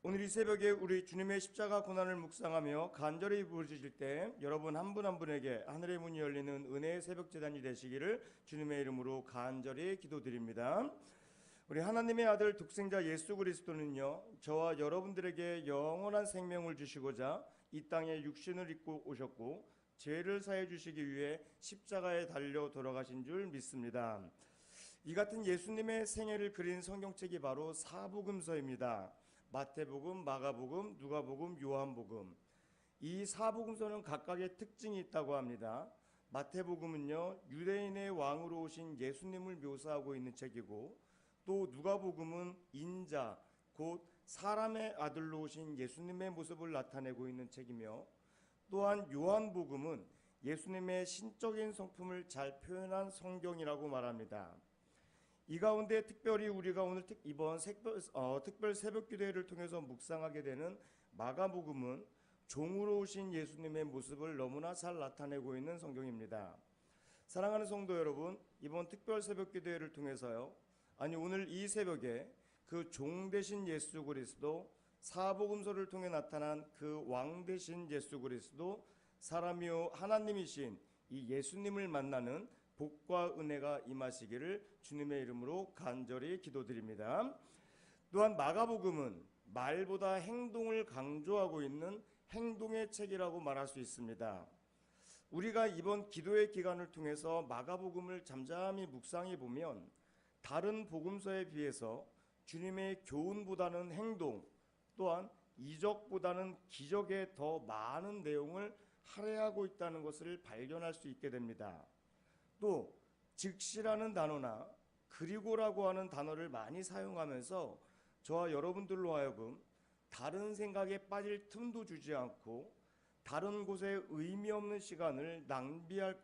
오늘 이 새벽에 우리 주님의 십자가 고난을 묵상하며 간절히 부르짖을 때 여러분 한 분 한 분에게 하늘의 문이 열리는 은혜의 새벽 제단이 되시기를 주님의 이름으로 간절히 기도드립니다. 우리 하나님의 아들 독생자 예수 그리스도는요, 저와 여러분들에게 영원한 생명을 주시고자 이 땅에 육신을 입고 오셨고 죄를 사해 주시기 위해 십자가에 달려 돌아가신 줄 믿습니다. 이 같은 예수님의 생애를 그린 성경책이 바로 사복음서입니다. 마태복음, 마가복음, 누가복음, 요한복음. 이 사복음서는 각각의 특징이 있다고 합니다. 마태복음은요, 유대인의 왕으로 오신 예수님을 묘사하고 있는 책이고, 또 누가복음은 인자, 곧 사람의 아들로 오신 예수님의 모습을 나타내고 있는 책이며, 또한 요한복음은 예수님의 신적인 성품을 잘 표현한 성경이라고 말합니다. 이 가운데 특별히 우리가 오늘 이번 특별 새벽 기도회를 통해서 묵상하게 되는 마가복음은 종으로 오신 예수님의 모습을 너무나 잘 나타내고 있는 성경입니다. 사랑하는 성도 여러분, 이번 특별 새벽 기도회를 통해서요, 오늘 이 새벽에 그 종 되신 예수 그리스도, 사복음서를 통해 나타난 그 왕 되신 예수 그리스도, 사람이요 하나님이신 이 예수님을 만나는 복과 은혜가 임하시기를 주님의 이름으로 간절히 기도드립니다. 또한 마가복음은 말보다 행동을 강조하고 있는 행동의 책이라고 말할 수 있습니다. 우리가 이번 기도의 기간을 통해서 마가복음을 잠잠히 묵상해 보면 다른 복음서에 비해서 주님의 교훈보다는 행동, 또한 이적보다는 기적에 더 많은 내용을 할애하고 있다는 것을 발견할 수 있게 됩니다. 또 즉시라는 단어나 그리고라고 하는 단어를 많이 사용하면서 저와 여러분들로 하여금 다른 생각에 빠질 틈도 주지 않고 다른 곳에 의미 없는 시간을 낭비하지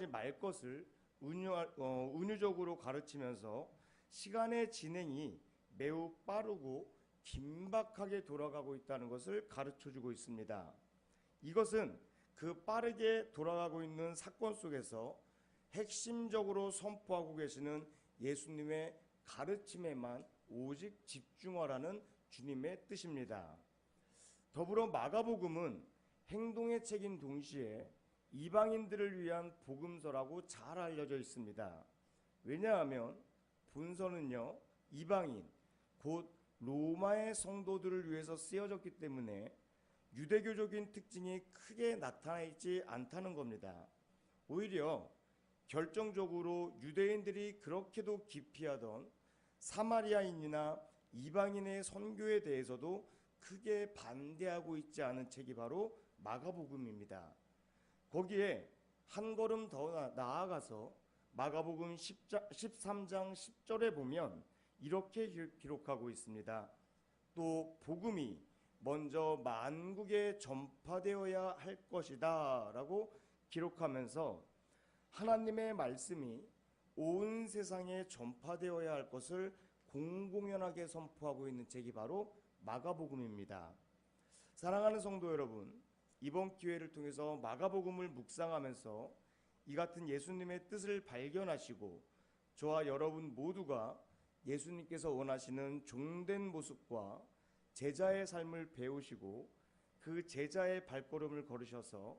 말 것을 은유적으로 가르치면서 시간의 진행이 매우 빠르고 긴박하게 돌아가고 있다는 것을 가르쳐주고 있습니다. 이것은 그 빠르게 돌아가고 있는 사건 속에서 핵심적으로 선포하고 계시는 예수님의 가르침에만 오직 집중하라는 주님의 뜻입니다. 더불어 마가복음은 행동의 책인 동시에 이방인들을 위한 복음서라고 잘 알려져 있습니다. 왜냐하면 본서는요, 이방인, 곧 로마의 성도들을 위해서 쓰여졌기 때문에 유대교적인 특징이 크게 나타나 있지 않다는 겁니다. 오히려 결정적으로 유대인들이 그렇게도 기피하던 사마리아인이나 이방인의 선교에 대해서도 크게 반대하고 있지 않은 책이 바로 마가복음입니다. 거기에 한 걸음 더 나아가서 마가복음 13장 10절에 보면 이렇게 기록하고 있습니다. 또 복음이 먼저 만국에 전파되어야 할 것이다 라고 기록하면서 하나님의 말씀이 온 세상에 전파되어야 할 것을 공공연하게 선포하고 있는 책이 바로 마가복음입니다. 사랑하는 성도 여러분, 이번 기회를 통해서 마가복음을 묵상하면서 이 같은 예수님의 뜻을 발견하시고 저와 여러분 모두가 예수님께서 원하시는 종된 모습과 제자의 삶을 배우시고 그 제자의 발걸음을 걸으셔서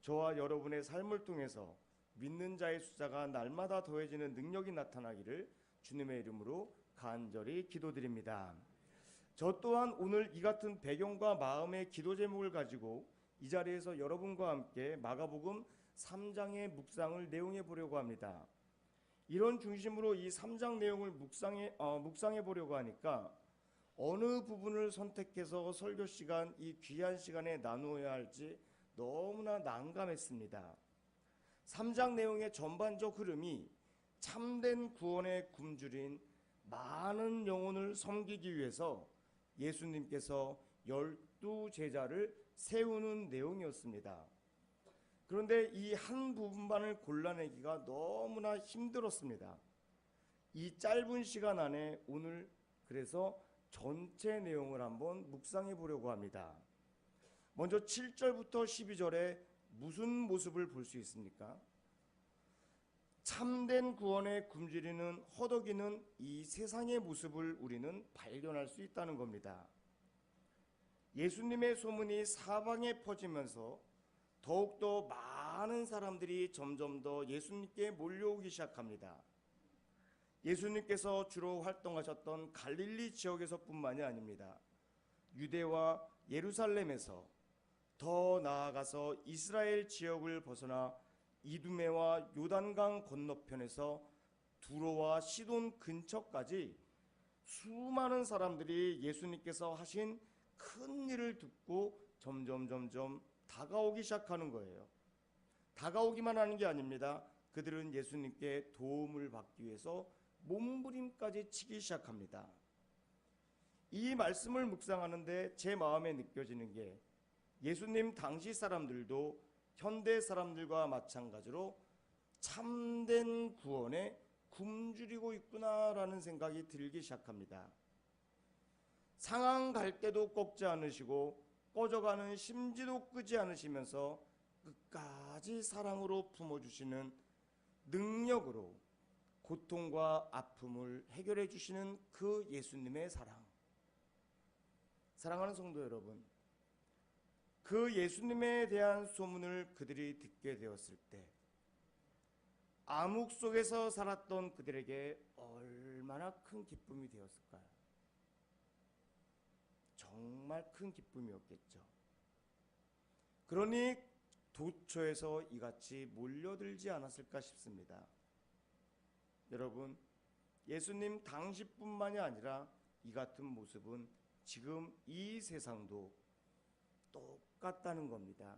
저와 여러분의 삶을 통해서 믿는 자의 숫자가 날마다 더해지는 능력이 나타나기를 주님의 이름으로 간절히 기도드립니다. 저 또한 오늘 이 같은 배경과 마음의 기도 제목을 가지고 이 자리에서 여러분과 함께 마가복음 3장의 묵상을 내용해 보려고 합니다. 이런 중심으로 이 3장 내용을 묵상해 보려고 하니까 어느 부분을 선택해서 설교 시간, 이 귀한 시간에 나누어야 할지 너무나 난감했습니다. 3장 내용의 전반적 흐름이 참된 구원의 굶주린 많은 영혼을 섬기기 위해서 예수님께서 12제자를 세우는 내용이었습니다. 그런데 이 한 부분만을 골라내기가 너무나 힘들었습니다. 이 짧은 시간 안에 오늘 그래서 전체 내용을 한번 묵상해 보려고 합니다. 먼저 7절부터 12절에 무슨 모습을 볼 수 있습니까? 참된 구원의 굶주리는 허덕이는 이 세상의 모습을 우리는 발견할 수 있다는 겁니다. 예수님의 소문이 사방에 퍼지면서 더욱더 많은 사람들이 점점 더 예수님께 몰려오기 시작합니다. 예수님께서 주로 활동하셨던 갈릴리 지역에서뿐만이 아닙니다. 유대와 예루살렘에서, 더 나아가서 이스라엘 지역을 벗어나 이두메와 요단강 건너편에서 두로와 시돈 근처까지 수많은 사람들이 예수님께서 하신 큰 일을 듣고 점점 다가오기 시작하는 거예요. 다가오기만 하는 게 아닙니다. 그들은 예수님께 도움을 받기 위해서 몸부림까지 치기 시작합니다. 이 말씀을 묵상하는데 제 마음에 느껴지는 게, 예수님 당시 사람들도 현대 사람들과 마찬가지로 참된 구원에 굶주리고 있구나라는 생각이 들기 시작합니다. 상황 갈 때도 꺾지 않으시고 꺼져가는 심지도 끄지 않으시면서 끝까지 사랑으로 품어주시는 능력으로 고통과 아픔을 해결해 주시는 그 예수님의 사랑. 사랑하는 성도 여러분, 그 예수님에 대한 소문을 그들이 듣게 되었을 때 암흑 속에서 살았던 그들에게 얼마나 큰 기쁨이 되었을까요? 정말 큰 기쁨이었겠죠. 그러니 도처에서 이같이 몰려들지 않았을까 싶습니다. 여러분, 예수님 당시뿐만이 아니라 이 같은 모습은 지금 이 세상도 똑같다는 겁니다.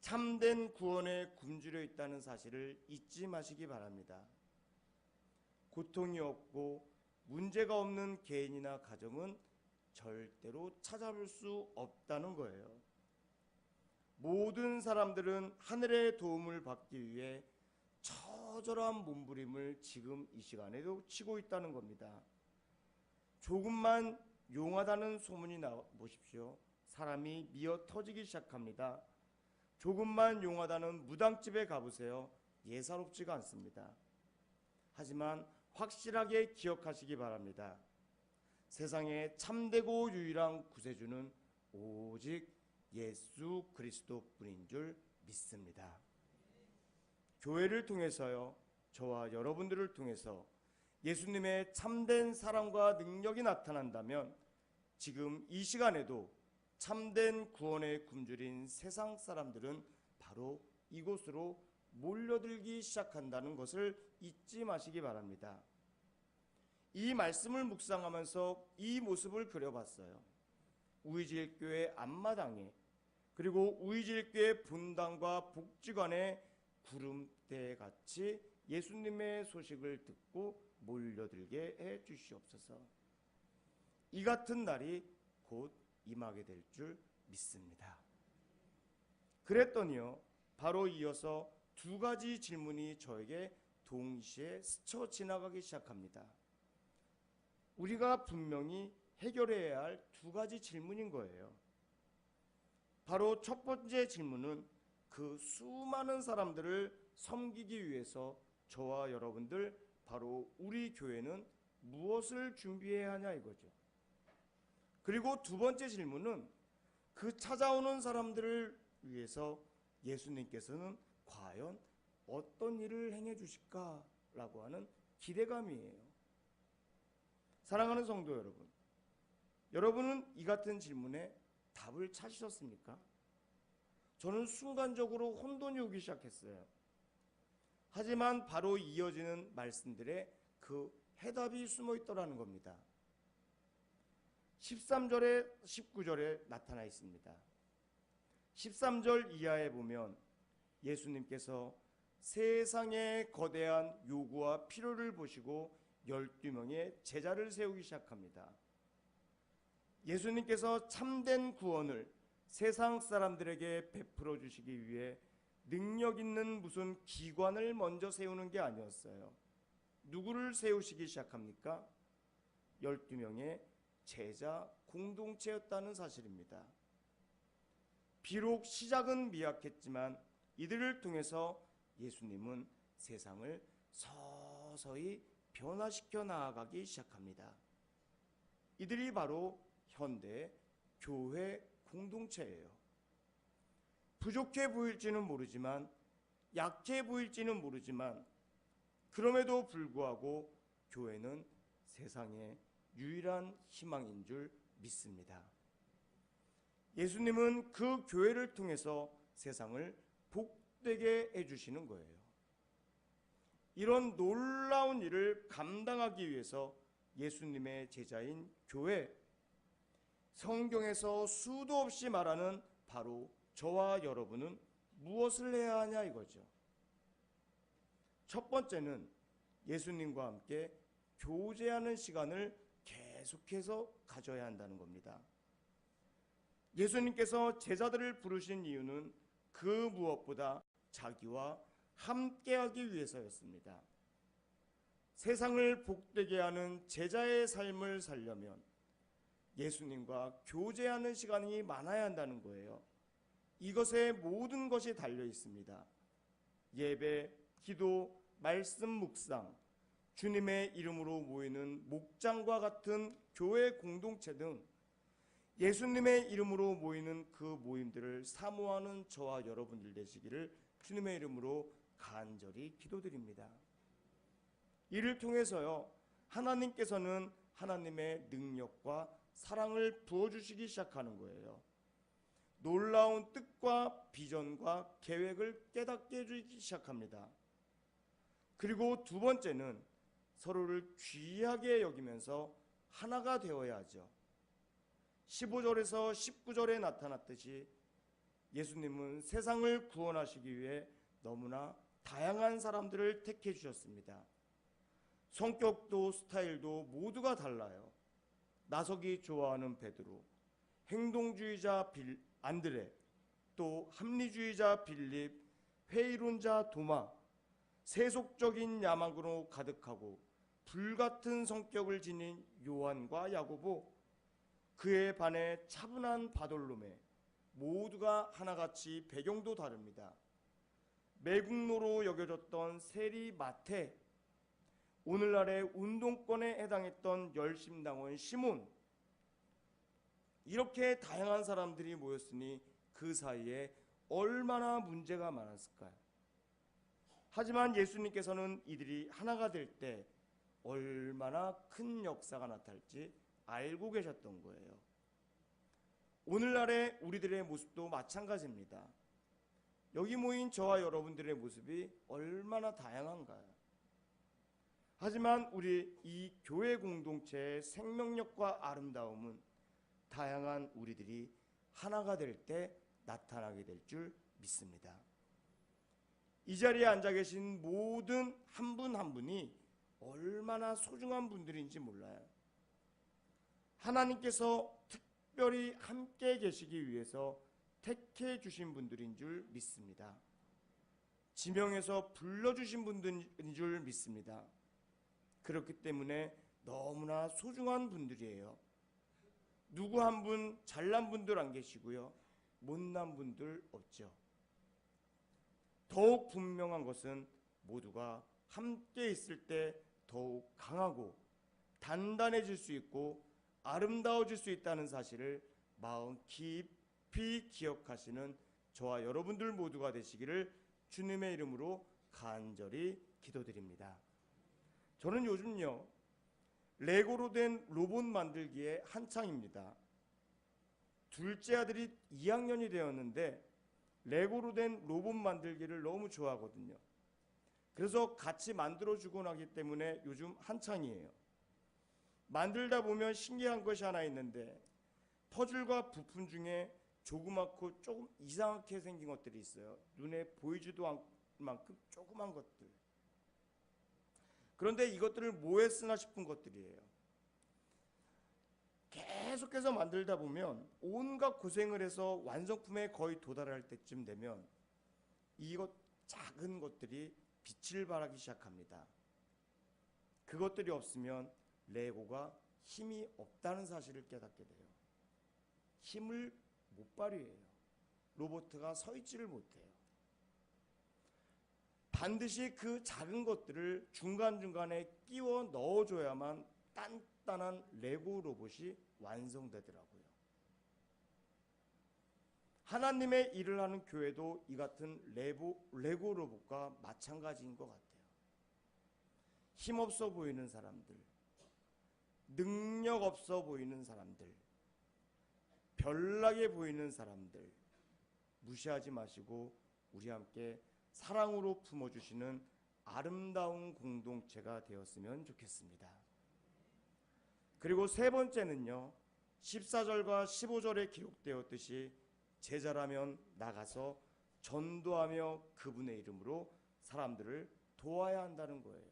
참된 구원에 굶주려 있다는 사실을 잊지 마시기 바랍니다. 고통이 없고 문제가 없는 개인이나 가정은 절대로 찾아볼 수 없다는 거예요. 모든 사람들은 하늘의 도움을 받기 위해 처절한 몸부림을 지금 이 시간에도 치고 있다는 겁니다. 조금만 용하다는 소문이 나보십시오. 사람이 미어 터지기 시작합니다. 조금만 용하다는 무당집에 가보세요. 예사롭지가 않습니다. 하지만 확실하게 기억하시기 바랍니다. 세상에 참되고 유일한 구세주는 오직 예수 그리스도뿐인 줄 믿습니다. 교회를 통해서요, 저와 여러분들을 통해서 예수님의 참된 사랑과 능력이 나타난다면 지금 이 시간에도 참된 구원에 굶주린 세상 사람들은 바로 이곳으로 몰려들기 시작한다는 것을 잊지 마시기 바랍니다. 이 말씀을 묵상하면서 이 모습을 그려봤어요. 우이질교회 앞마당에, 그리고 우이질교회 분당과 복지관의 구름대같이 예수님의 소식을 듣고 몰려들게 해 주시옵소서. 이 같은 날이 곧 임하게 될 줄 믿습니다. 그랬더니요, 바로 이어서 두 가지 질문이 저에게 동시에 스쳐 지나가기 시작합니다. 우리가 분명히 해결해야 할 두 가지 질문인 거예요. 바로 첫 번째 질문은 그 수많은 사람들을 섬기기 위해서 저와 여러분들, 바로 우리 교회는 무엇을 준비해야 하냐 이거죠. 그리고 두 번째 질문은 그 찾아오는 사람들을 위해서 예수님께서는 과연 어떤 일을 행해 주실까라고 하는 기대감이에요. 사랑하는 성도 여러분, 여러분은 이 같은 질문에 답을 찾으셨습니까? 저는 순간적으로 혼돈이 오기 시작했어요. 하지만 바로 이어지는 말씀들에 그 해답이 숨어 있더라는 겁니다. 13절에 19절에 나타나 있습니다. 13절 이하에 보면 예수님께서 세상의 거대한 요구와 필요를 보시고 12명의 제자를 세우기 시작합니다. 예수님께서 참된 구원을 세상 사람들에게 베풀어 주시기 위해 능력 있는 무슨 기관을 먼저 세우는 게 아니었어요. 누구를 세우시기 시작합니까? 12명의 제자 공동체였다는 사실입니다. 비록 시작은 미약했지만 이들을 통해서 예수님은 세상을 서서히 변화시켜 나아가기 시작합니다. 이들이 바로 현대 교회 공동체예요. 부족해 보일지는 모르지만, 약해 보일지는 모르지만, 그럼에도 불구하고 교회는 세상의 유일한 희망인 줄 믿습니다. 예수님은 그 교회를 통해서 세상을 복되게 해주시는 거예요. 이런 놀라운 일을 감당하기 위해서 예수님의 제자인 교회, 성경에서 수도 없이 말하는 바로 저와 여러분은 무엇을 해야 하냐 이거죠. 첫 번째는 예수님과 함께 교제하는 시간을 계속해서 가져야 한다는 겁니다. 예수님께서 제자들을 부르신 이유는 그 무엇보다 자기와 함께하기 위해서였습니다. 세상을 복되게 하는 제자의 삶을 살려면 예수님과 교제하는 시간이 많아야 한다는 거예요. 이것에 모든 것이 달려 있습니다. 예배, 기도, 말씀 묵상, 주님의 이름으로 모이는 목장과 같은 교회 공동체 등 예수님의 이름으로 모이는 그 모임들을 사모하는 저와 여러분들 되시기를 주님의 이름으로 간절히 기도드립니다. 이를 통해서요, 하나님께서는 하나님의 능력과 사랑을 부어주시기 시작하는 거예요. 놀라운 뜻과 비전과 계획을 깨닫게 해주기 시작합니다. 그리고 두 번째는 서로를 귀하게 여기면서 하나가 되어야 하죠. 15절에서 19절에 나타났듯이 예수님은 세상을 구원하시기 위해 너무나 다양한 사람들을 택해 주셨습니다. 성격도 스타일도 모두가 달라요. 나서기 좋아하는 베드로, 행동주의자 안드레, 또 합리주의자 빌립, 회의론자 도마, 세속적인 야망으로 가득하고 불같은 성격을 지닌 요한과 야고보, 그에 반해 차분한 바돌로메, 모두가 하나같이 배경도 다릅니다. 매국노로 여겨졌던 세리 마태, 오늘날의 운동권에 해당했던 열심당원 시몬, 이렇게 다양한 사람들이 모였으니 그 사이에 얼마나 문제가 많았을까요? 하지만 예수님께서는 이들이 하나가 될 때 얼마나 큰 역사가 나타날지 알고 계셨던 거예요. 오늘날의 우리들의 모습도 마찬가지입니다. 여기 모인 저와 여러분들의 모습이 얼마나 다양한가요? 하지만 우리 이 교회 공동체의 생명력과 아름다움은 다양한 우리들이 하나가 될 때 나타나게 될 줄 믿습니다. 이 자리에 앉아 계신 모든 한 분 한 분이 얼마나 소중한 분들인지 몰라요. 하나님께서 특별히 함께 계시기 위해서 택해 주신 분들인 줄 믿습니다. 지명해서 불러주신 분들인 줄 믿습니다. 그렇기 때문에 너무나 소중한 분들이에요. 누구 한 분 잘난 분들 안 계시고요, 못난 분들 없죠. 더욱 분명한 것은 모두가 함께 있을 때 더욱 강하고 단단해질 수 있고 아름다워질 수 있다는 사실을 마음 깊이 기억하시는 저와 여러분들 모두가 되시기를 주님의 이름으로 간절히 기도드립니다. 저는 요즘요, 레고로 된 로봇 만들기에 한창입니다. 둘째 아들이 2학년이 되었는데 레고로 된 로봇 만들기를 너무 좋아하거든요. 그래서 같이 만들어주고 나기 때문에 요즘 한창이에요. 만들다 보면 신기한 것이 하나 있는데 퍼즐과 부품 중에 조그맣고 조금 이상하게 생긴 것들이 있어요. 눈에 보이지도 않을 만큼 조그만 것들. 그런데 이것들을 뭐에 쓰나 싶은 것들이에요. 계속해서 만들다 보면 온갖 고생을 해서 완성품에 거의 도달할 때쯤 되면 이것 작은 것들이 빛을 발하기 시작합니다. 그것들이 없으면 레고가 힘이 없다는 사실을 깨닫게 돼요. 힘을 못 발휘해요. 로봇가 서 있지를 못해요. 반드시 그 작은 것들을 중간중간에 끼워 넣어줘야만 단단한 레고 로봇이 완성되더라고요. 하나님의 일을 하는 교회도 이 같은 레고 로봇과 마찬가지인 것 같아요. 힘없어 보이는 사람들, 능력 없어 보이는 사람들, 별나게 보이는 사람들 무시하지 마시고 우리 함께 사랑으로 품어주시는 아름다운 공동체가 되었으면 좋겠습니다. 그리고 세 번째는요, 14절과 15절에 기록되었듯이 제자라면 나가서 전도하며 그분의 이름으로 사람들을 도와야 한다는 거예요.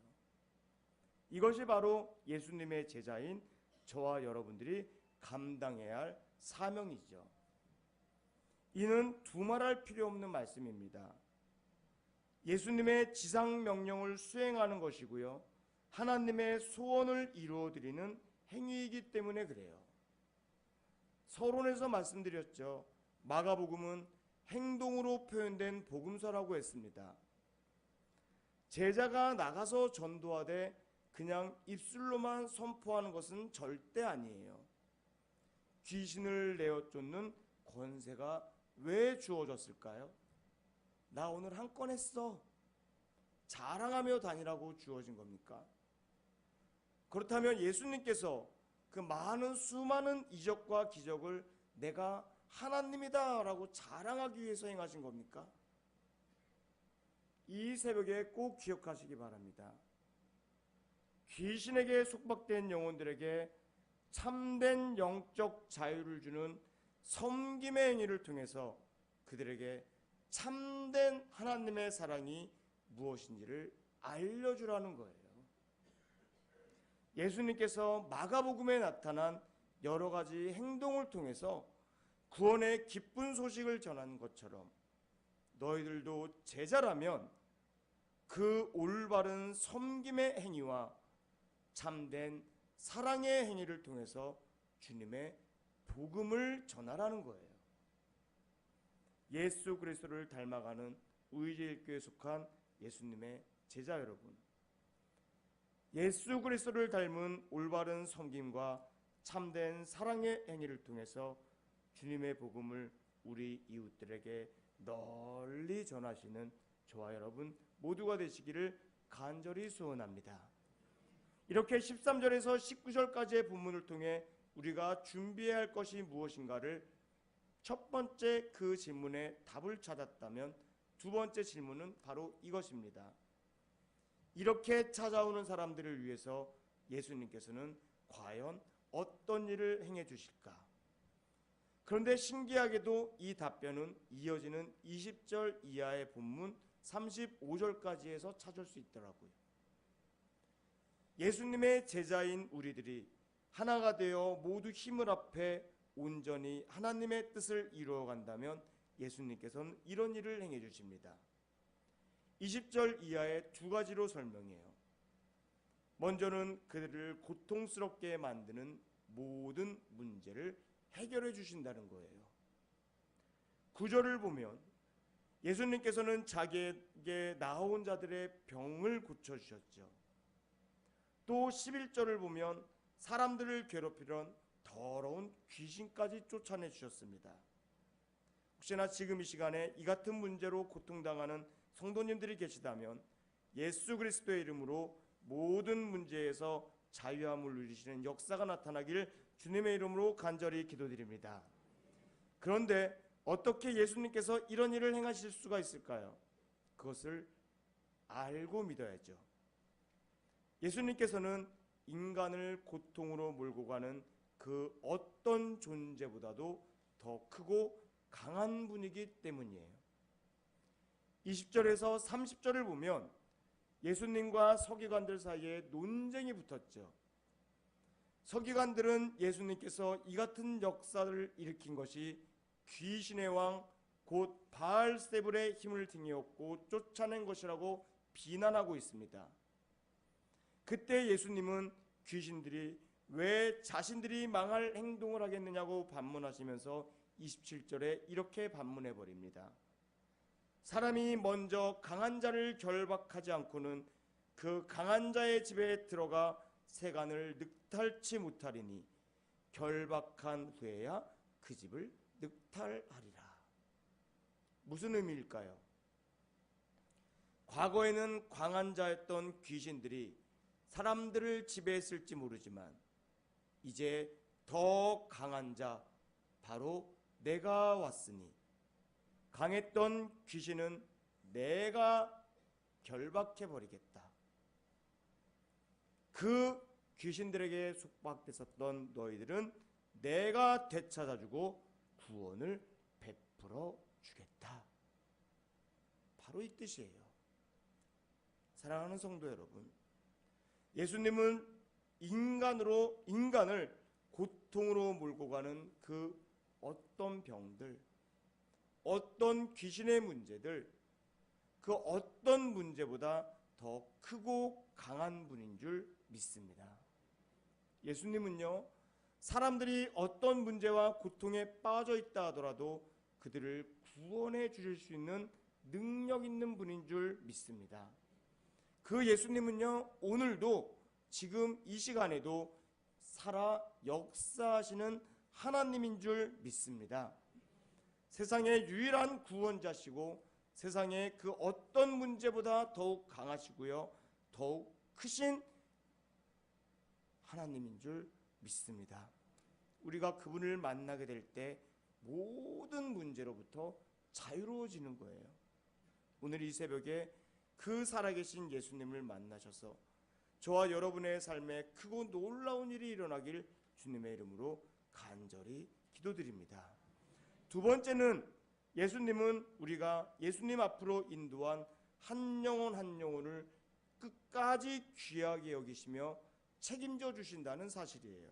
이것이 바로 예수님의 제자인 저와 여러분들이 감당해야 할 사명이죠. 이는 두말할 필요 없는 말씀입니다. 예수님의 지상 명령을 수행하는 것이고요, 하나님의 소원을 이루어드리는 행위이기 때문에 그래요. 서론에서 말씀드렸죠. 마가복음은 행동으로 표현된 복음서라고 했습니다. 제자가 나가서 전도하되 그냥 입술로만 선포하는 것은 절대 아니에요. 귀신을 내어 쫓는 권세가 왜 주어졌을까요? 나 오늘 한 건 했어. 자랑하며 다니라고 주어진 겁니까? 그렇다면 예수님께서 그 많은 수많은 이적과 기적을 내가 하나님이다 라고 자랑하기 위해서 행하신 겁니까? 이 새벽에 꼭 기억하시기 바랍니다. 귀신에게 속박된 영혼들에게 참된 영적 자유를 주는 섬김의 행위를 통해서 그들에게 참된 하나님의 사랑이 무엇인지를 알려주라는 거예요. 예수님께서 마가복음에 나타난 여러 가지 행동을 통해서 구원의 기쁜 소식을 전하는 것처럼 너희들도 제자라면 그 올바른 섬김의 행위와 참된 사랑의 행위를 통해서 주님의 복음을 전하라는 거예요. 예수 그리스도를 닮아가는 의제일교회에 속한 예수님의 제자 여러분, 예수 그리스도를 닮은 올바른 섬김과 참된 사랑의 행위를 통해서 주님의 복음을 우리 이웃들에게 널리 전하시는 저와 여러분 모두가 되시기를 간절히 소원합니다. 이렇게 13절에서 19절까지의 본문을 통해 우리가 준비해야 할 것이 무엇인가를 첫 번째 그 질문에 답을 찾았다면 두 번째 질문은 바로 이것입니다. 이렇게 찾아오는 사람들을 위해서 예수님께서는 과연 어떤 일을 행해 주실까? 그런데 신기하게도 이 답변은 이어지는 20절 이하의 본문 35절까지에서 찾을 수 있더라고요. 예수님의 제자인 우리들이 하나가 되어 모두 힘을 합해 온전히 하나님의 뜻을 이루어간다면 예수님께서는 이런 일을 행해 주십니다. 20절 이하의 두 가지로 설명해요. 먼저는 그들을 고통스럽게 만드는 모든 문제를 해결해 주신다는 거예요. 9절을 보면 예수님께서는 자기에게 나아온 자들의 병을 고쳐주셨죠. 또 11절을 보면 사람들을 괴롭히던 더러운 귀신까지 쫓아내 주셨습니다. 혹시나 지금 이 시간에 이 같은 문제로 고통당하는 성도님들이 계시다면 예수 그리스도의 이름으로 모든 문제에서 자유함을 누리시는 역사가 나타나길 주님의 이름으로 간절히 기도드립니다. 그런데 어떻게 예수님께서 이런 일을 행하실 수가 있을까요? 그것을 알고 믿어야죠. 예수님께서는 인간을 고통으로 몰고 가는 그 어떤 존재보다도 더 크고 강한 분이기 때문이에요. 20절에서 30절을 보면 예수님과 서기관들 사이에 논쟁이 붙었죠. 서기관들은 예수님께서 이 같은 역사를 일으킨 것이 귀신의 왕 곧 바알세불의 힘을 등에 업고 쫓아낸 것이라고 비난하고 있습니다. 그때 예수님은 귀신들이 왜 자신들이 망할 행동을 하겠느냐고 반문하시면서 27절에 이렇게 반문해 버립니다. 사람이 먼저 강한 자를 결박하지 않고는 그 강한 자의 집에 들어가 세간을 늑탈치 못하리니 결박한 후에야 그 집을 늑탈하리라. 무슨 의미일까요? 과거에는 강한 자였던 귀신들이 사람들을 지배했을지 모르지만 이제 더 강한 자, 바로 내가 왔으니 강했던 귀신은 내가 결박해버리겠다. 그 귀신들에게 속박됐었던 너희들은 내가 되찾아주고 구원을 베풀어 주겠다. 바로 이 뜻이에요. 사랑하는 성도 여러분, 예수님은 인간을 고통으로 몰고 가는 그 어떤 병들, 어떤 귀신의 문제들, 그 어떤 문제보다 더 크고 강한 분인 줄 믿습니다. 예수님은요, 사람들이 어떤 문제와 고통에 빠져 있다 하더라도 그들을 구원해 주실 수 있는 능력 있는 분인 줄 믿습니다. 그 예수님은요, 오늘도 지금 이 시간에도 살아 역사하시는 하나님인 줄 믿습니다. 세상의 유일한 구원자시고 세상의 그 어떤 문제보다 더욱 강하시고요, 더욱 크신 하나님인 줄 믿습니다. 우리가 그분을 만나게 될 때 모든 문제로부터 자유로워지는 거예요. 오늘 이 새벽에 그 살아계신 예수님을 만나셔서 저와 여러분의 삶에 크고 놀라운 일이 일어나길 주님의 이름으로 간절히 기도드립니다. 두 번째는 예수님은 우리가 예수님 앞으로 인도한 한 영혼 한 영혼을 끝까지 귀하게 여기시며 책임져 주신다는 사실이에요.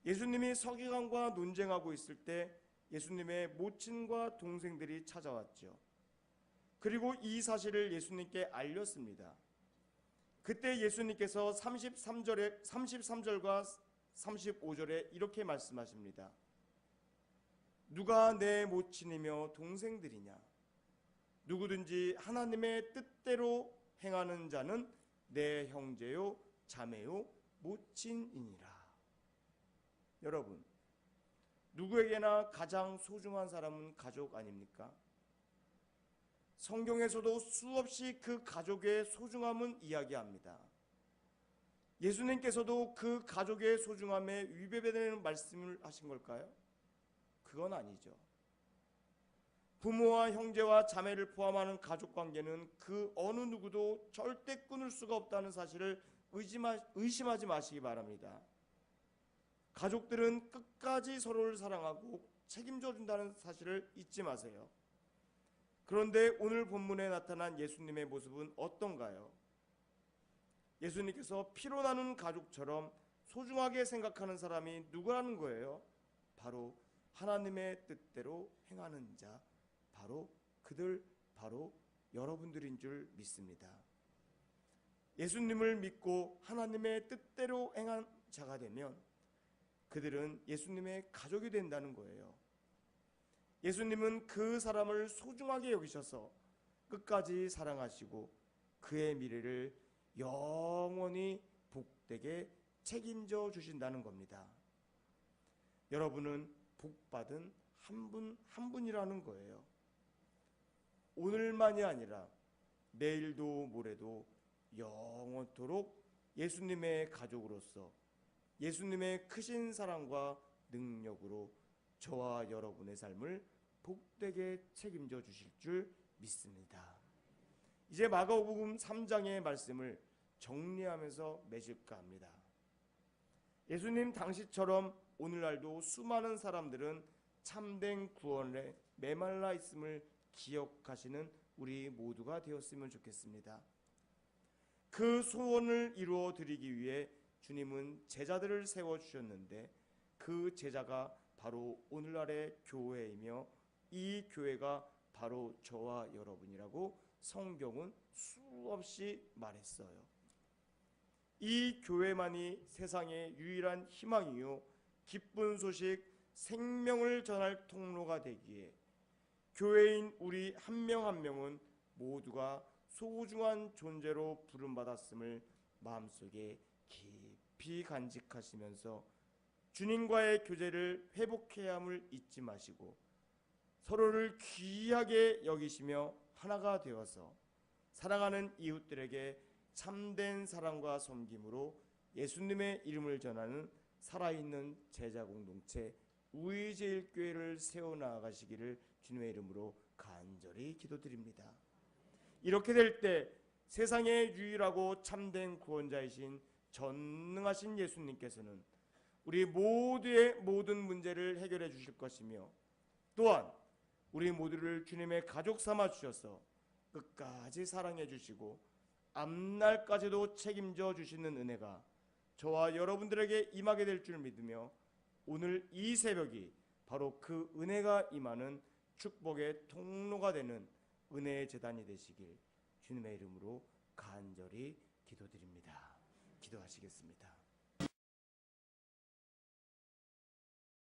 예수님이 서기관과 논쟁하고 있을 때 예수님의 모친과 동생들이 찾아왔죠. 그리고 이 사실을 예수님께 알렸습니다. 그때 예수님께서 33절과 35절에 이렇게 말씀하십니다. 누가 내 모친이며 동생들이냐? 누구든지 하나님의 뜻대로 행하는 자는 내 형제요 자매요 모친이니라. 여러분, 누구에게나 가장 소중한 사람은 가족 아닙니까? 성경에서도 수없이 그 가족의 소중함은 이야기합니다. 예수님께서도 그 가족의 소중함에 위배되는 말씀을 하신 걸까요? 그건 아니죠. 부모와 형제와 자매를 포함하는 가족관계는 그 어느 누구도 절대 끊을 수가 없다는 사실을 의심하지 마시기 바랍니다. 가족들은 끝까지 서로를 사랑하고 책임져 준다는 사실을 잊지 마세요. 그런데 오늘 본문에 나타난 예수님의 모습은 어떤가요? 예수님께서 피로 나눈 가족처럼 소중하게 생각하는 사람이 누구라는 거예요? 바로 하나님의 뜻대로 행하는 자, 바로 그들, 바로 여러분들인 줄 믿습니다. 예수님을 믿고 하나님의 뜻대로 행한 자가 되면 그들은 예수님의 가족이 된다는 거예요. 예수님은 그 사람을 소중하게 여기셔서 끝까지 사랑하시고 그의 미래를 영원히 복되게 책임져 주신다는 겁니다. 여러분은 복받은 한 분 한 분이라는 거예요. 오늘만이 아니라 내일도 모레도 영원토록 예수님의 가족으로서 예수님의 크신 사랑과 능력으로 저와 여러분의 삶을 복되게 책임져 주실 줄 믿습니다. 이제 마가복음 3장의 말씀을 정리하면서 맺을까 합니다. 예수님 당시처럼 오늘날도 수많은 사람들은 참된 구원에 메말라 있음을 기억하시는 우리 모두가 되었으면 좋겠습니다. 그 소원을 이루어 드리기 위해 주님은 제자들을 세워주셨는데 그 제자가 바로 오늘날의 교회이며 이 교회가 바로 저와 여러분이라고 성경은 수없이 말했어요. 이 교회만이 세상의 유일한 희망이요 기쁜 소식 생명을 전할 통로가 되기에 교회인 우리 한 명 한 명은 모두가 소중한 존재로 부름받았음을 마음속에 깊이 간직하시면서 주님과의 교제를 회복해야 함을 잊지 마시고 서로를 귀하게 여기시며 하나가 되어서 사랑하는 이웃들에게 참된 사랑과 섬김으로 예수님의 이름을 전하는 살아있는 제자 공동체 우리제일교회를 세워나가시기를 주님의 이름으로 간절히 기도드립니다. 이렇게 될 때 세상의 유일하고 참된 구원자이신 전능하신 예수님께서는 우리 모두의 모든 문제를 해결해 주실 것이며 또한 우리 모두를 주님의 가족 삼아 주셔서 끝까지 사랑해 주시고 앞날까지도 책임져 주시는 은혜가 저와 여러분들에게 임하게 될 줄 믿으며 오늘 이 새벽이 바로 그 은혜가 임하는 축복의 통로가 되는 은혜의 제단이 되시길 주님의 이름으로 간절히 기도드립니다. 기도하시겠습니다.